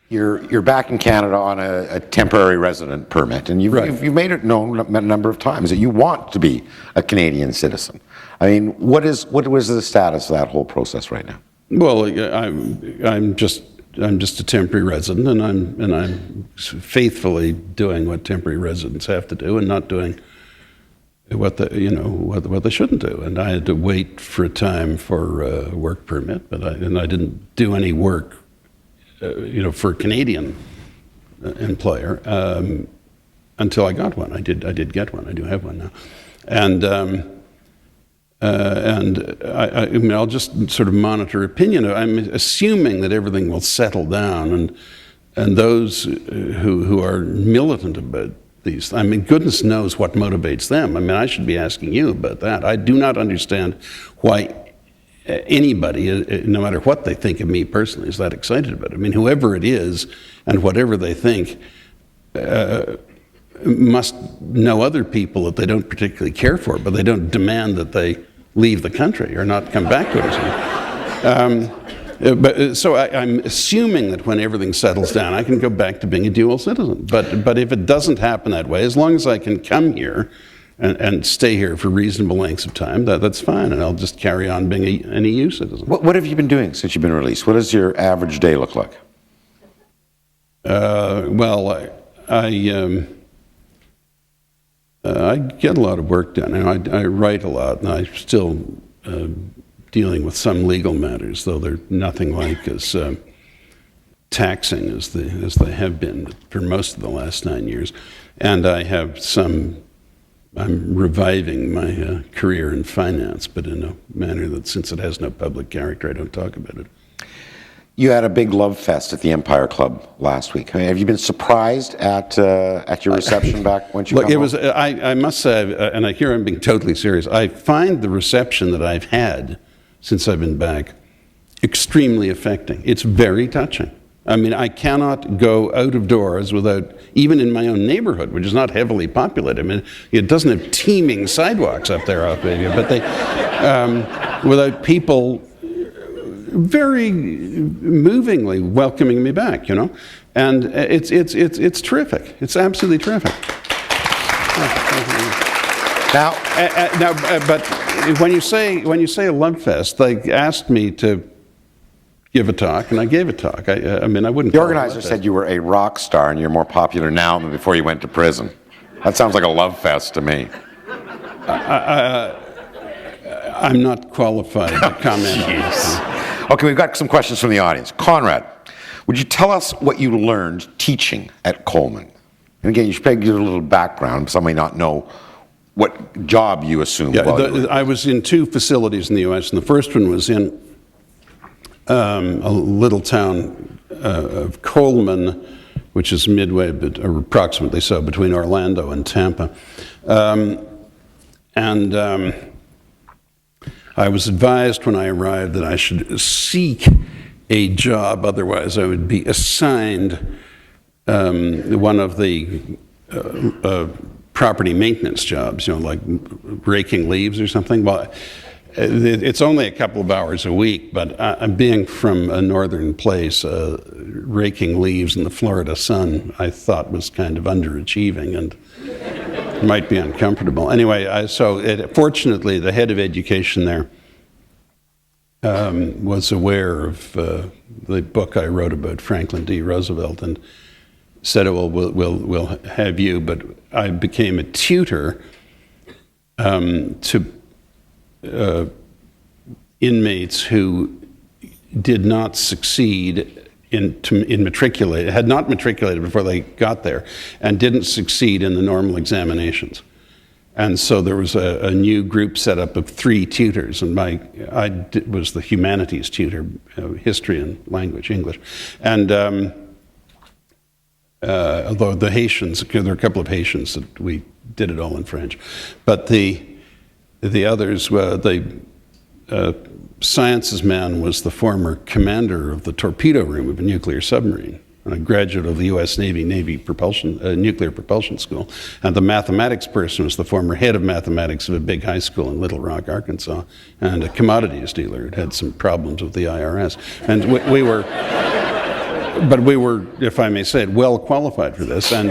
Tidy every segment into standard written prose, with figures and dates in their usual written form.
You're back in Canada on a temporary resident permit, and you've made it known a number of times that you want to be a Canadian citizen. I mean, what is the status of that whole process right now? Well, I'm just a temporary resident, and I'm faithfully doing what temporary residents have to do, and not doing what they shouldn't do. And I had to wait for a time for a work permit, but I didn't do any work, for a Canadian employer until I got one. I did get one. I do have one now, and I mean, I'll just sort of monitor opinion. I'm assuming that everything will settle down, and those who are militant about these, I mean, goodness knows what motivates them. I mean, I should be asking you about that. I do not understand why anybody, no matter what they think of me personally, is that excited about it. I mean, whoever it is and whatever they think must know other people that they don't particularly care for, but they don't demand that they leave the country or not come back to us. So I'm assuming that when everything settles down, I can go back to being a dual citizen. But if it doesn't happen that way, as long as I can come here and stay here for reasonable lengths of time, that's fine, and I'll just carry on being an EU citizen. What have you been doing since you've been released? What does your average day look like? Well, I get a lot of work done. I write a lot, and I'm still dealing with some legal matters, though they're nothing like as taxing as they have been for most of the last 9 years. And I'm reviving my career in finance, but in a manner that, since it has no public character, I don't talk about it. You had a big love fest at the Empire Club last week. I mean, have you been surprised at your reception back once you Look, come it was. I must say, and here I'm being totally serious. I find the reception that I've had since I've been back extremely affecting. It's very touching. I mean, I cannot go out of doors without, even in my own neighborhood, which is not heavily populated. I mean, it doesn't have teeming sidewalks up there, but without people very movingly welcoming me back, and it's terrific. It's absolutely terrific. But when you say a love fest, they asked me to give a talk, and I gave a talk. I mean, I wouldn't. The organizer said you were a rock star, and you're more popular now than before you went to prison. That sounds like a love fest to me. I'm not qualified to comment on this. Okay, we've got some questions from the audience. Conrad, would you tell us what you learned teaching at Coleman? And again, you should probably give a little background. Some may not know what job you assumed. I was in 2 facilities in the U.S., and the first one was in a little town of Coleman, which is midway, or approximately so, between Orlando and Tampa. I was advised when I arrived that I should seek a job, otherwise I would be assigned one of the property maintenance jobs, like raking leaves or something. Well, it's only a couple of hours a week, but being from a northern place, raking leaves in the Florida sun, I thought was kind of underachieving and might be uncomfortable. Anyway, fortunately, the head of education there was aware of the book I wrote about Franklin D. Roosevelt and said, "Well, we'll have you." But I became a tutor to inmates who did not succeed in matriculate, had not matriculated before they got there, and didn't succeed in the normal examinations. And so there was a new group set up of 3 tutors, and I was the humanities tutor, history and language, English. And although the Haitians, there were a couple of Haitians that we did it all in French, but the others, the sciences man was the former commander of the torpedo room of a nuclear submarine, a graduate of the U.S. Navy nuclear propulsion school. And the mathematics person was the former head of mathematics of a big high school in Little Rock, Arkansas, and a commodities dealer who had some problems with the IRS. And we were but we were, if I may say it, well qualified for this, and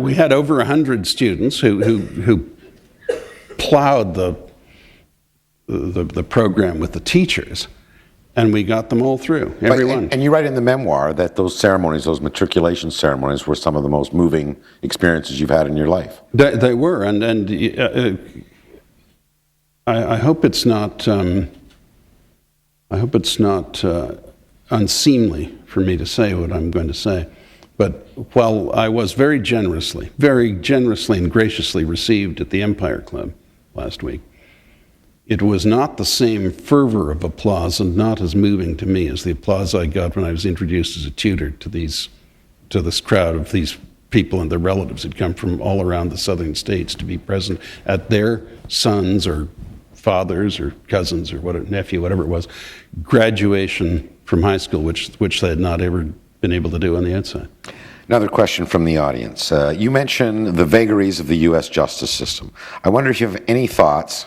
we had over 100 students who plowed the program with the teachers, and we got them all through, everyone. And you write in the memoir that those ceremonies, those matriculation ceremonies, were some of the most moving experiences you've had in your life. They were, and I hope it's not. I hope it's not unseemly for me to say what I'm going to say. But while I was very generously and graciously received at the Empire Club last week, it was not the same fervor of applause and not as moving to me as the applause I got when I was introduced as a tutor to this crowd of these people and their relatives who'd come from all around the southern states to be present at their sons or fathers or cousins or nephew, whatever it was, graduation from high school, which they had not ever been able to do on the outside. Another question from the audience. You mentioned the vagaries of the U.S. justice system. I wonder if you have any thoughts,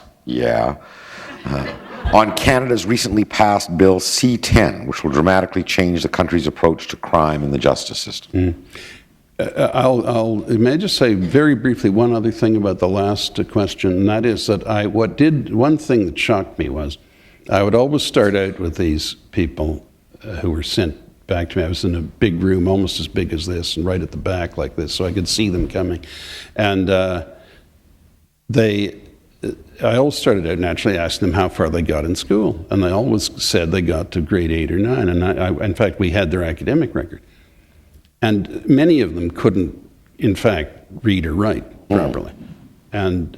on Canada's recently passed Bill C-10, which will dramatically change the country's approach to crime in the justice system. May I just say very briefly one other thing about the last question, and that is that one thing that shocked me was I would always start out with these people who were sent back to me. I was in a big room almost as big as this and right at the back like this, so I could see them coming. And I always started out naturally asking them how far they got in school, and they always said they got to grade 8 or 9, and in fact we had their academic record. And many of them couldn't, in fact, read or write properly, and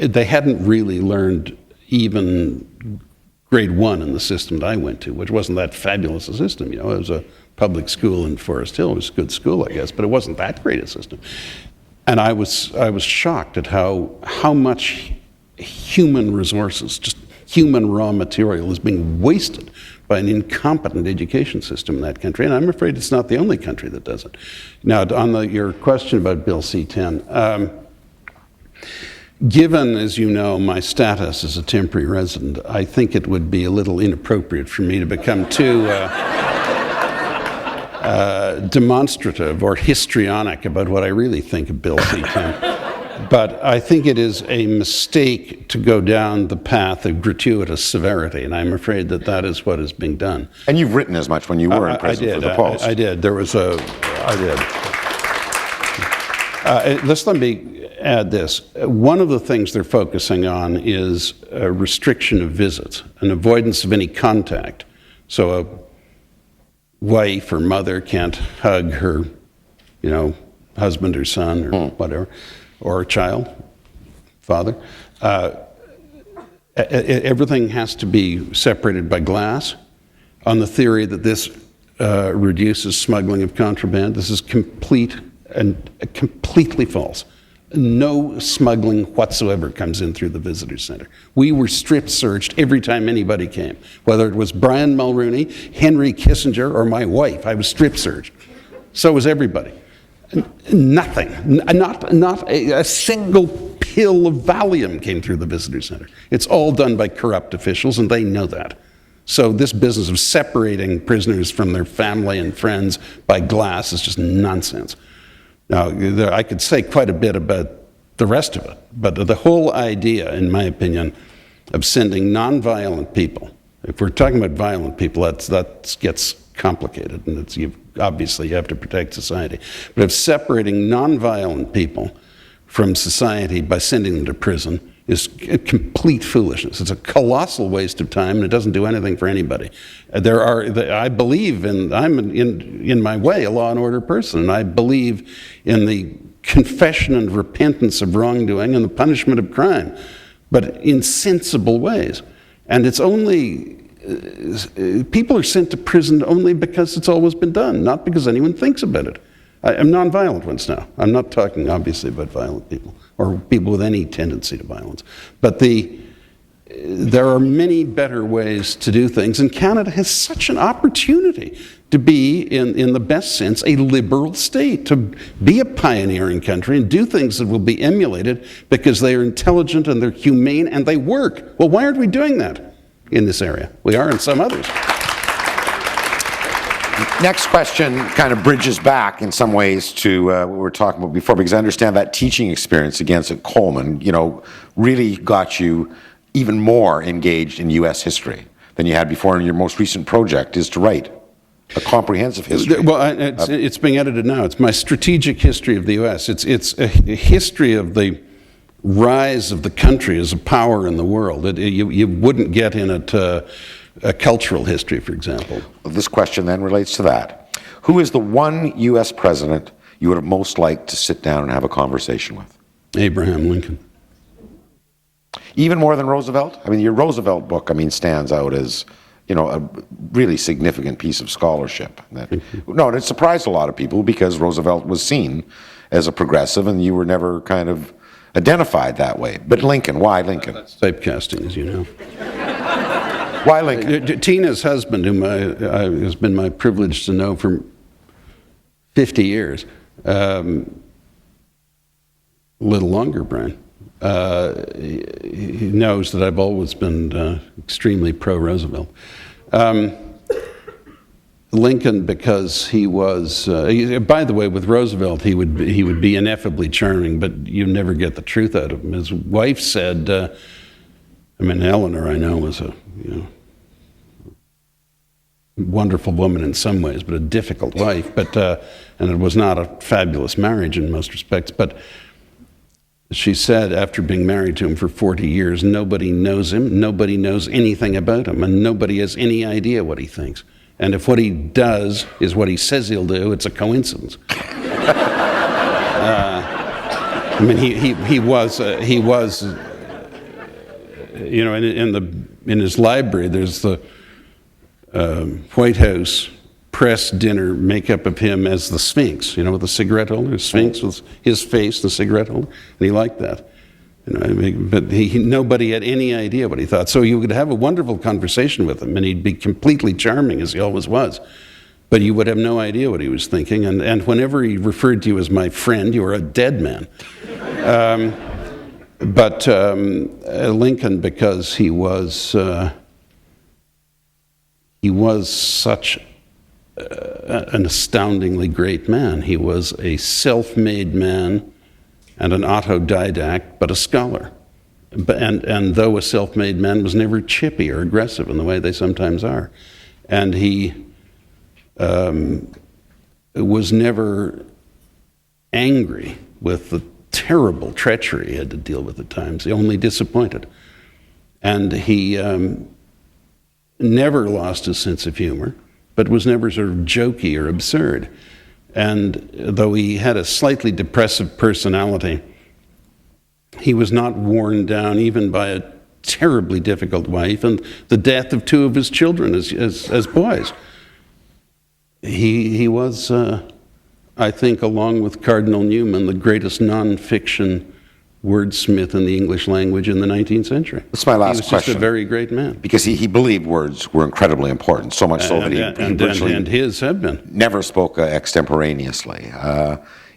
they hadn't really learned even grade 1 in the system that I went to, which wasn't that fabulous a system. It was a public school in Forest Hill. It was a good school, I guess, but it wasn't that great a system. And I was shocked at how much human resources, just human raw material, is being wasted by an incompetent education system in that country. And I'm afraid it's not the only country that does it. Now, on your question about Bill C-10, given, as you know, my status as a temporary resident, I think it would be a little inappropriate for me to become too demonstrative or histrionic about what I really think of Bill C-10. But I think it is a mistake to go down the path of gratuitous severity, and I'm afraid that is what is being done. And you've written as much when you were in prison for the Post. I did. I did. Let me add this. One of the things they're focusing on is a restriction of visits, an avoidance of any contact. So a wife or mother can't hug her, husband or son or whatever, or a child, father. Everything has to be separated by glass on the theory that this reduces smuggling of contraband. This is completely false. No smuggling whatsoever comes in through the visitor center. We were strip searched every time anybody came, whether it was Brian Mulrooney, Henry Kissinger, or my wife. I was strip searched. So was everybody. Nothing, not a single pill of Valium came through the visitor center. It's all done by corrupt officials, and they know that. So this business of separating prisoners from their family and friends by glass is just nonsense. Now, I could say quite a bit about the rest of it, but the whole idea, in my opinion, of sending nonviolent people, if we're talking about violent people, that gets complicated, and obviously you have to protect society. But of separating nonviolent people from society by sending them to prison is complete foolishness. It's a colossal waste of time, and it doesn't do anything for anybody. I believe I'm in my way a law and order person, and I believe in the confession and repentance of wrongdoing and the punishment of crime, but in sensible ways. And it's only people are sent to prison only because it's always been done, not because anyone thinks about it. I'm nonviolent ones now. I'm not talking, obviously, about violent people or people with any tendency to violence. But there are many better ways to do things, and Canada has such an opportunity to be, in the best sense, a liberal state, to be a pioneering country and do things that will be emulated because they are intelligent and they're humane and they work. Well, why aren't we doing that? in this area. We are in some others. Next question kind of bridges back in some ways to what we were talking about before, because I understand that teaching experience against at Coleman, really got you even more engaged in U.S. history than you had before, and your most recent project is to write a comprehensive history. Well, it's being edited now. It's my strategic history of the U.S. It's a history of the rise of the country as a power in the world. You wouldn't get in it a cultural history, for example. This question then relates to that. Who is the one U.S. president you would have most liked to sit down and have a conversation with? Abraham Lincoln. Even more than Roosevelt? I mean, your Roosevelt book, stands out as, a really significant piece of scholarship. No, and it surprised a lot of people because Roosevelt was seen as a progressive and you were never kind of identified that way. But Lincoln, why Lincoln? That's typecasting, as you know. Why Lincoln? Tina's husband, whom has been my privilege to know for 50 years, a little longer, Brian, he knows that I've always been extremely pro-Roosevelt. Lincoln, because he was, by the way, with Roosevelt, he would be ineffably charming, but you never get the truth out of him. His wife said, Eleanor, I know, was a wonderful woman in some ways, but a difficult wife. And it was not a fabulous marriage in most respects. But she said, after being married to him for 40 years, nobody knows him, nobody knows anything about him, and nobody has any idea what he thinks. And if what he does is what he says he'll do, it's a coincidence. He was. In his library, there's the White House press dinner makeup of him as the Sphinx, with the cigarette holder, the Sphinx with his face, the cigarette holder, and he liked that. But nobody had any idea what he thought. So you would have a wonderful conversation with him, and he'd be completely charming, as he always was. But you would have no idea what he was thinking, and whenever he referred to you as my friend, you were a dead man. But Lincoln, because he was such an astoundingly great man. He was a self-made man and an autodidact, but a scholar. And though a self-made man, was never chippy or aggressive in the way they sometimes are. And he was never angry with the terrible treachery he had to deal with at times. He only disappointed. And he never lost his sense of humor, but was never sort of jokey or absurd. And though he had a slightly depressive personality, he was not worn down even by a terribly difficult wife and the death of two of his children as boys. He was, I think, along with Cardinal Newman, the greatest non-fiction wordsmith in the English language in the 19th century. That's my last question. He was just a very great man. Because he believed words were incredibly important, so much so that he virtually and his have been. Never spoke extemporaneously.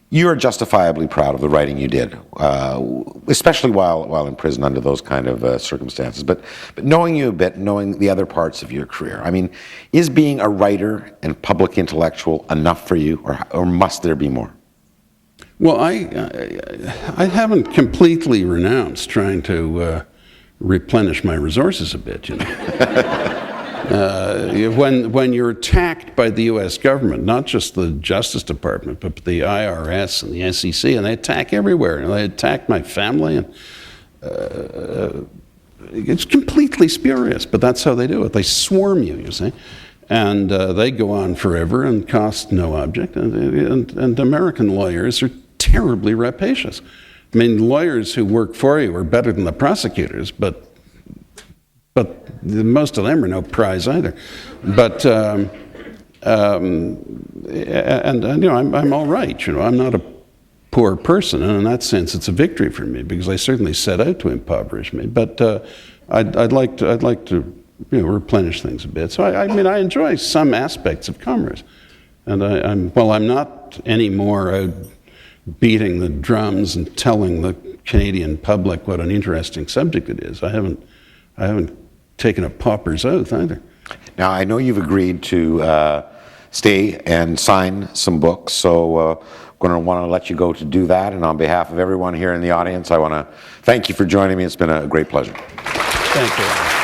You are justifiably proud of the writing you did, especially while in prison under those kind of circumstances. But knowing you a bit, knowing the other parts of your career, is being a writer and public intellectual enough for you, or must there be more? Well, I haven't completely renounced trying to replenish my resources a bit, When you're attacked by the U.S. government, not just the Justice Department, but the IRS and the SEC, and they attack everywhere. And they attack my family, and it's completely spurious, but that's how they do it. They swarm you see. And they go on forever and cost no object. And American lawyers are terribly rapacious. Lawyers who work for you are better than the prosecutors, but most of them are no prize either. But I'm all right. I'm not a poor person, and in that sense, it's a victory for me because I certainly set out to impoverish me. But I'd like to replenish things a bit. So I enjoy some aspects of commerce, and I'm not anymore out beating the drums and telling the Canadian public what an interesting subject it is. I haven't taken a pauper's oath either. Now, I know you've agreed to stay and sign some books, so I'm going to want to let you go to do that. And on behalf of everyone here in the audience, I want to thank you for joining me. It's been a great pleasure. Thank you.